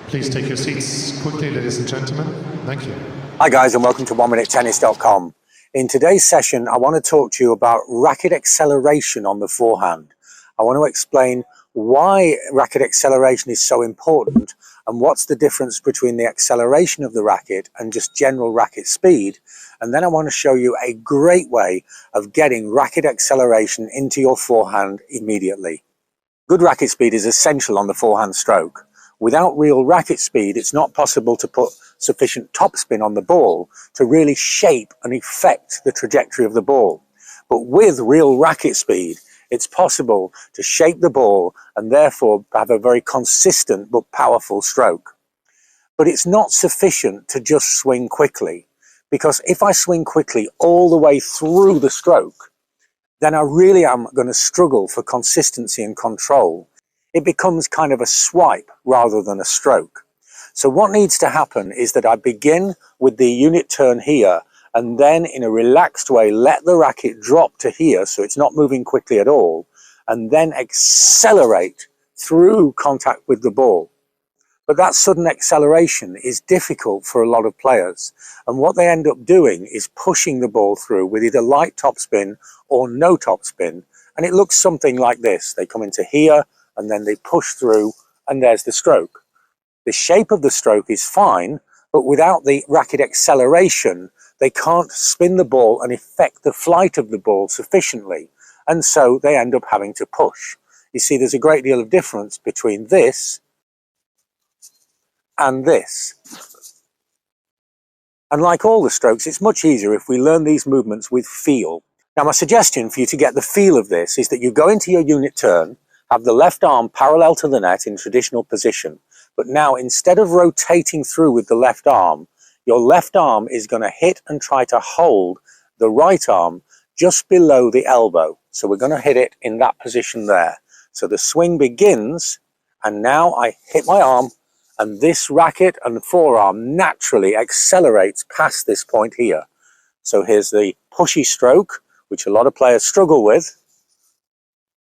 Please take your seats quickly, ladies and gentlemen. Thank you. Hi guys, and welcome to oneminutetennis.com. In today's session, I want to talk to you about racket acceleration on the forehand. I want to explain why racket acceleration is so important and what's the difference between the acceleration of the racket and just general racket speed. And then I want to show you a great way of getting racket acceleration into your forehand immediately. Good racket speed is essential on the forehand stroke. Without real racket speed, it's not possible to put sufficient topspin on the ball to really shape and affect the trajectory of the ball. But with real racket speed, it's possible to shape the ball and therefore have a very consistent but powerful stroke. But it's not sufficient to just swing quickly, because if I swing quickly all the way through the stroke, then I really am going to struggle for consistency and control. It becomes kind of a swipe rather than a stroke. So what needs to happen is that I begin with the unit turn here and then in a relaxed way let the racket drop to here so it's not moving quickly at all, and then accelerate through contact with the ball. But that sudden acceleration is difficult for a lot of players, and what they end up doing is pushing the ball through with either light topspin or no topspin, and it looks something like this. They come into here and then they push through, and there's the stroke. The shape of the stroke is fine, but without the racket acceleration, they can't spin the ball and affect the flight of the ball sufficiently, and so they end up having to push. You see, there's a great deal of difference between this and this. And like all the strokes, it's much easier if we learn these movements with feel. Now, my suggestion for you to get the feel of this is that you go into your unit turn, have the left arm parallel to the net in traditional position. But now, instead of rotating through with the left arm, your left arm is going to hit and try to hold the right arm just below the elbow. So we're going to hit it in that position there. So the swing begins, and now I hit my arm, and this racket and forearm naturally accelerates past this point here. So here's the pushy stroke, which a lot of players struggle with.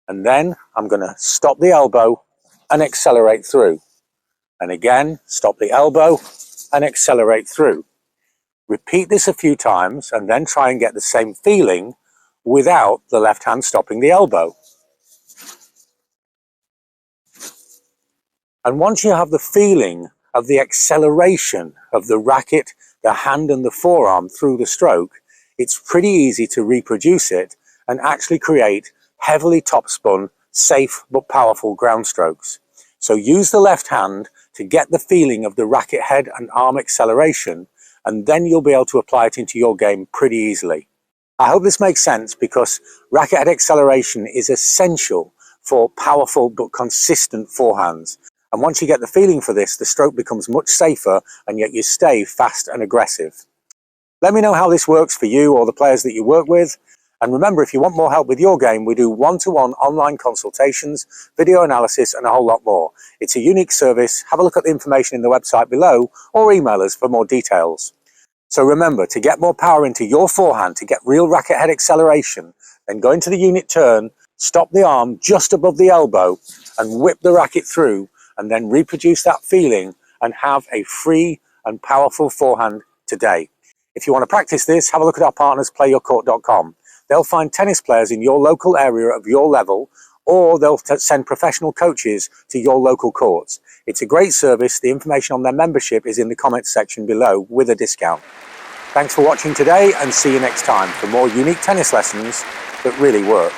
And then I'm going to stop the elbow and accelerate through. And again, stop the elbow and accelerate through. Repeat this a few times and then try and get the same feeling without the left hand stopping the elbow. And once you have the feeling of the acceleration of the racket, the hand and the forearm through the stroke, it's pretty easy to reproduce it and actually create heavily topspun, safe but powerful ground strokes. So use the left hand to get the feeling of the racket head and arm acceleration, and then you'll be able to apply it into your game pretty easily. I hope this makes sense, because racket head acceleration is essential for powerful but consistent forehands. And once you get the feeling for this, the stroke becomes much safer, and yet you stay fast and aggressive. Let me know how this works for you or the players that you work with. And remember, if you want more help with your game, we do one-to-one online consultations, video analysis, and a whole lot more. It's a unique service. Have a look at the information in the website below, or email us for more details. So remember, to get more power into your forehand, to get real racket head acceleration, then go into the unit turn, stop the arm just above the elbow, and whip the racket through, and then reproduce that feeling and have a free and powerful forehand today. If you want to practice this, have a look at our partners, playyourcourt.com. They'll find tennis players in your local area of your level, or they'll send professional coaches to your local courts. It's a great service. The information on their membership is in the comments section below with a discount. Thanks for watching today, and see you next time for more unique tennis lessons that really work.